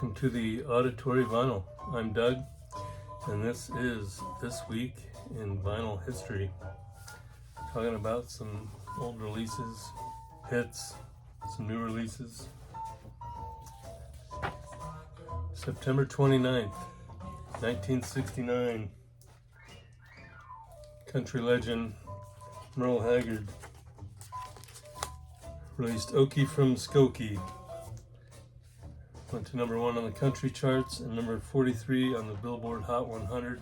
welcome to the Auditory Vinyl. I'm Doug, and this is This Week in Vinyl History. Talking about some old releases, hits, some new releases. September 29th, 1969. Country legend Merle Haggard released Okie from Skokie. Went to number 1 on the country charts and number 43 on the Billboard Hot 100.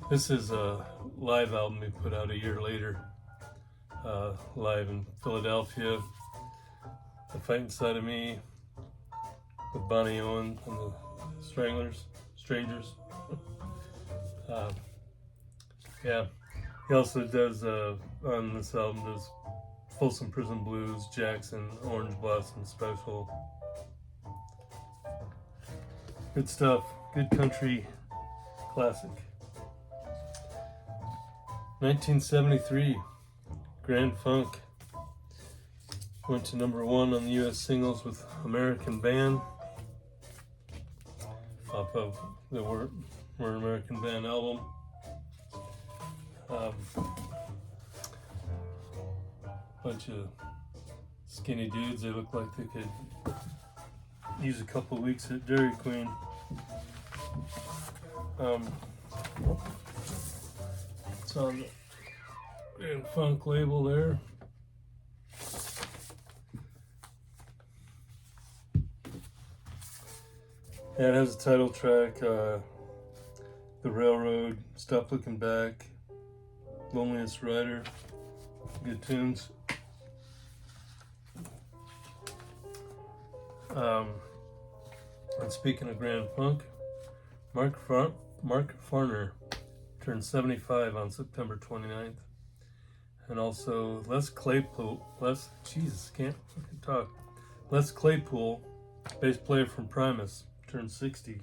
This is a live album he put out a year later, live in Philadelphia. The Fight Inside of Me with Bonnie Owen and the Strangers. Yeah, he also does on this album does Folsom Prison Blues, Jackson, Orange Blossom Special. Good stuff. Good country classic. 1973, Grand Funk went to number 1 on the U.S. singles with American Band off of the We're American Band album. Bunch of skinny dudes. They look like they could use a couple weeks at Dairy Queen. It's on the Grand Funk label there. Yeah, it has a title track, The Railroad, Stop Looking Back, Loneliest Rider. Good tunes. And speaking of Grand Funk, Mark Farner turned 75 on September 29th. And also Les Claypool, Les Claypool, bass player from Primus, turned 60.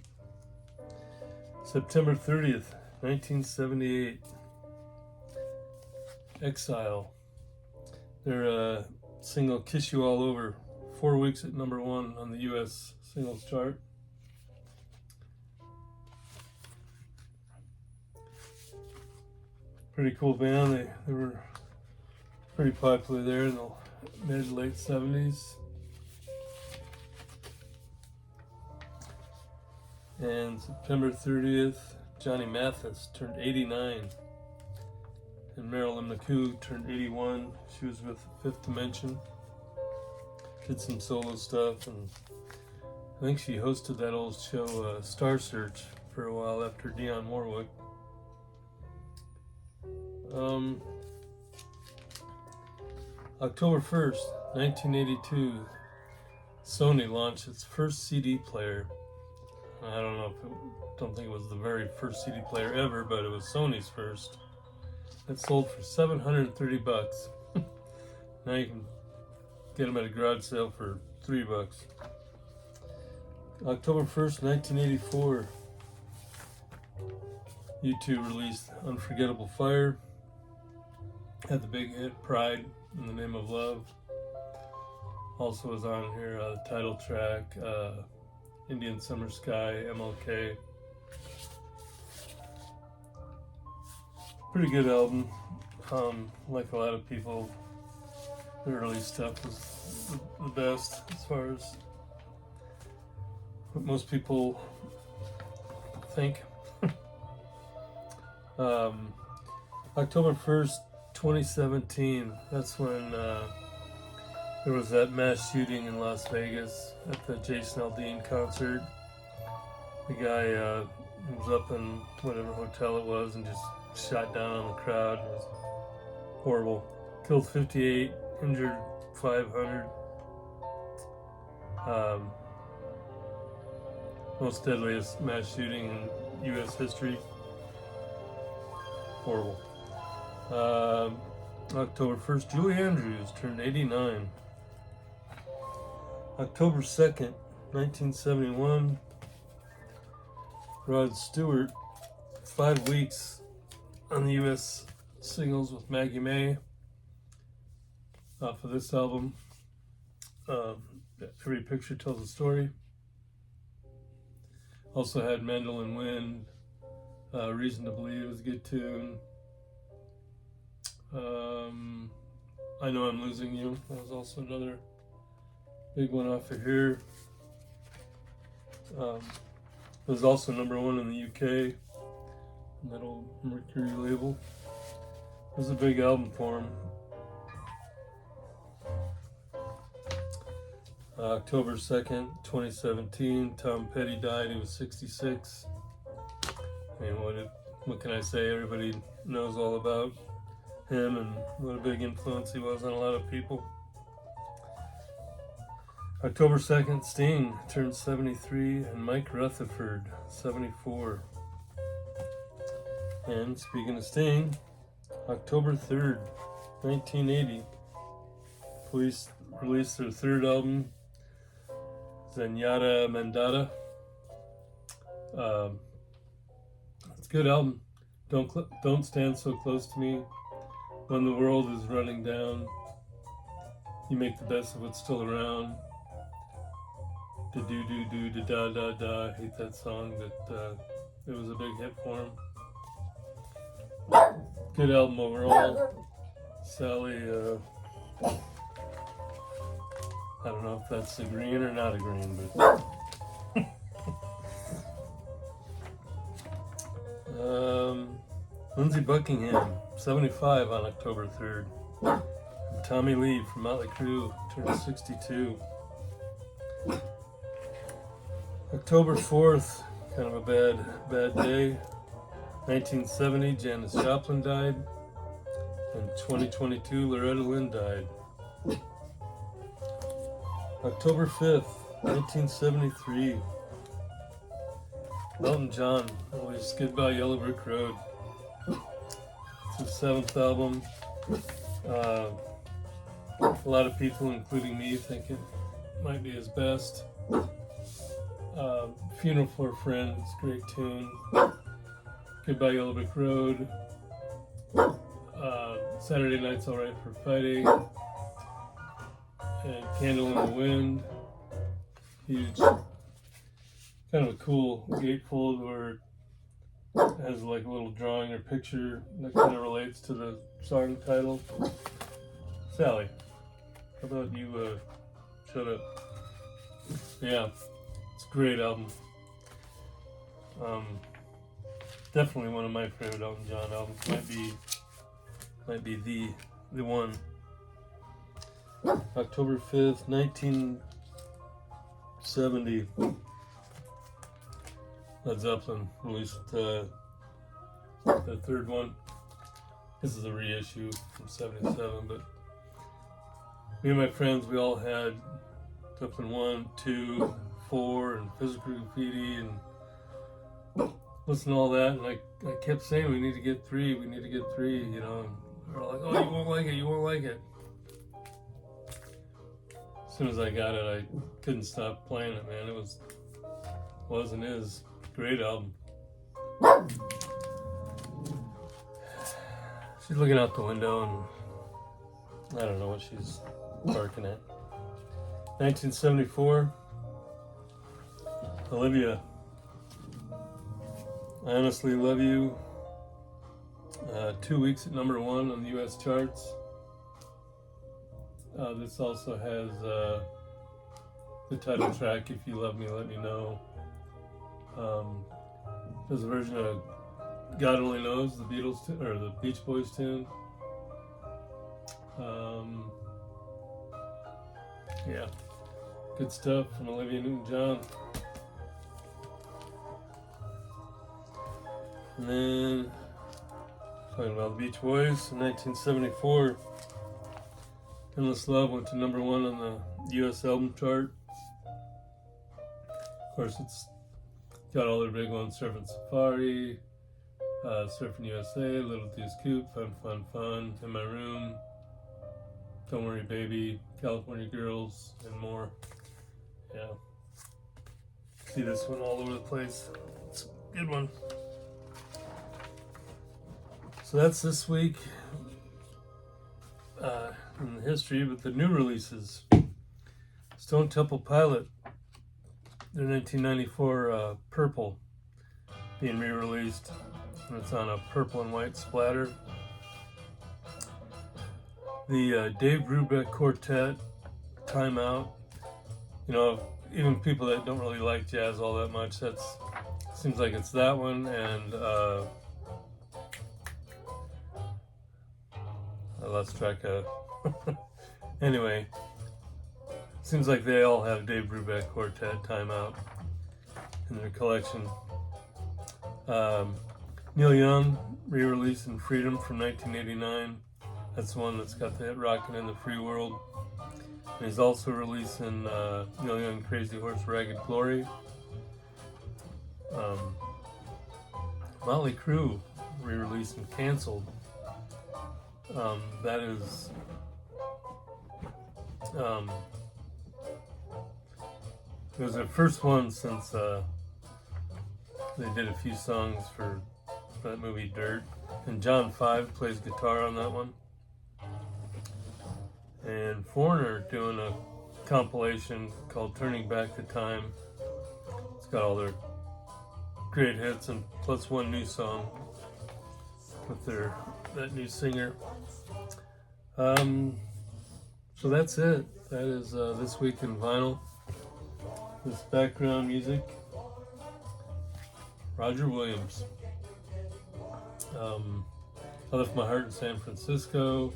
September 30th, 1978, Exile. Their single Kiss You All Over, 4 weeks at number 1 on the U.S. singles chart. Pretty cool band. They were pretty popular there in the mid to late 70s. And September 30th, Johnny Mathis turned 89. And Marilyn McCoo turned 81. She was with Fifth Dimension. Did some solo stuff, and I think she hosted that old show, Star Search, for a while after Dionne Warwick. October 1st, 1982, Sony launched its first CD player. I don't think it was the very first CD player ever, but it was Sony's first. It sold for $730. Now you can get them at a garage sale for $3. October 1st, 1984, U2 released Unforgettable Fire. Had the big hit Pride in the Name of Love. Also was on here the title track, Indian Summer Sky, MLK. Pretty good album. Like a lot of people, the early stuff was the best as far as what most people think. October 1st, 2017, that's when there was that mass shooting in Las Vegas at the Jason Aldean concert. The guy was up in whatever hotel it was and just shot down on the crowd. It was horrible. Killed 58, injured 500. Most deadliest mass shooting in U.S. history. Horrible. October 1st, Julie Andrews turned 89. October 2nd, 1971, Rod Stewart, 5 weeks on the U.S. singles with Maggie May off of this album. Every Picture Tells a Story. Also had Mandolin Wind, Reason to Believe was a good tune. I Know I'm Losing You, that was also another big one off of here. It was also #1 in the UK, that old Mercury label. It was a big album for him. October 2nd, 2017, Tom Petty died. He was 66. I mean, what can I say? Everybody knows all about him and what a big influence he was on a lot of people. October 2nd, Sting turned 73, and Mike Rutherford, 74. And speaking of Sting, October 3rd, 1980, Police released their third album, Zenyatta Mandata. It's a good album. Don't Stand So Close to Me. When the World is Running Down. You Make the Best of What's Still Around. Da do do do da da da da. I hate that song, but it was a big hit for him. Good album overall. Sally, I don't know if that's a green or not a green, but Lindsey Buckingham, 75 on October 3rd. And Tommy Lee from Motley Crue turned 62. October 4th, kind of a bad day. 1970, Janis Joplin died. And 2022, Loretta Lynn died. October 5th, 1973. Elton John released Goodbye Yellow Brick Road. It's his 7th album. A lot of people, including me, think it might be his best. Funeral for a Friend, it's a great tune. Goodbye Yellow Brick Road. Saturday Night's Alright for Fighting. And Candle in the Wind. Huge. Kind of a cool gatefold where it has like a little drawing or picture that kind of relates to the song title. Sally, how about you shut up? Yeah, it's a great album. Definitely one of my favorite Elton John albums. Might be the one. October 5th, 1970. Led Zeppelin released the third one. This is a reissue from 77, but me and my friends, we all had Zeppelin 1, 2, 4, and Physical Graffiti, and listened to all that, and I kept saying, we need to get 3, you know, and they're like, oh, you won't like it. As soon as I got it, I couldn't stop playing it, man. It was and is. Great album. She's looking out the window and I don't know what she's barking at. 1974. Olivia. I Honestly Love You. 2 weeks at #1 on the US charts. This also has the title track, If You Love Me, Let Me Know. There's a version of God Only Knows, the Beatles or the Beach Boys tune. Yeah, good stuff from Olivia Newton-John. And then talking about the Beach Boys in 1974. Endless Love went to #1 on the US album chart. Of course, it's got all their big ones: Surfing Safari, Surfing USA, Little Deuce Coupe, Fun Fun Fun, In My Room, Don't Worry Baby, California Girls, and more. Yeah. See this one all over the place. It's a good one. So that's this week in the history, but the new releases. Stone Temple Pilot. their 1994 Purple being re-released, and it's on a purple and white splatter. The Dave Brubeck Quartet, Time Out. You know, even people that don't really like jazz all that much, seems like it's that one, and I lost track of. Anyway, seems like they all have Dave Brubeck Quartet, Time Out in their collection. Neil Young re-released in Freedom from 1989. That's the one that's got the hit Rockin' in the Free World. And he's also releasing Neil Young Crazy Horse Ragged Glory. Motley Crue re-released and canceled. That is it was their first one since they did a few songs for that movie Dirt, and John Five plays guitar on that one. And Foreigner doing a compilation called Turning Back the Time. It's got all their great hits and plus one new song with that new singer. So that's it. That is This Week in Vinyl. This background music, Roger Williams. I Left My Heart in San Francisco,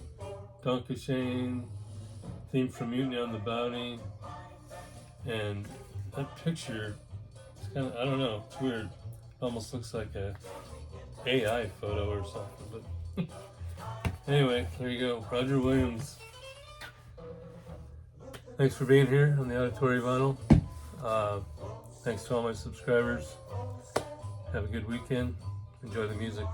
Donkey Shane, theme from Mutiny on the Bounty, and that picture, it's kind of, I don't know, it's weird. It almost looks like a AI photo or something, but anyway, there you go, Roger Williams. Thanks for being here on the Auditory Vinyl. Thanks to all my subscribers. Have a good weekend. Enjoy the music.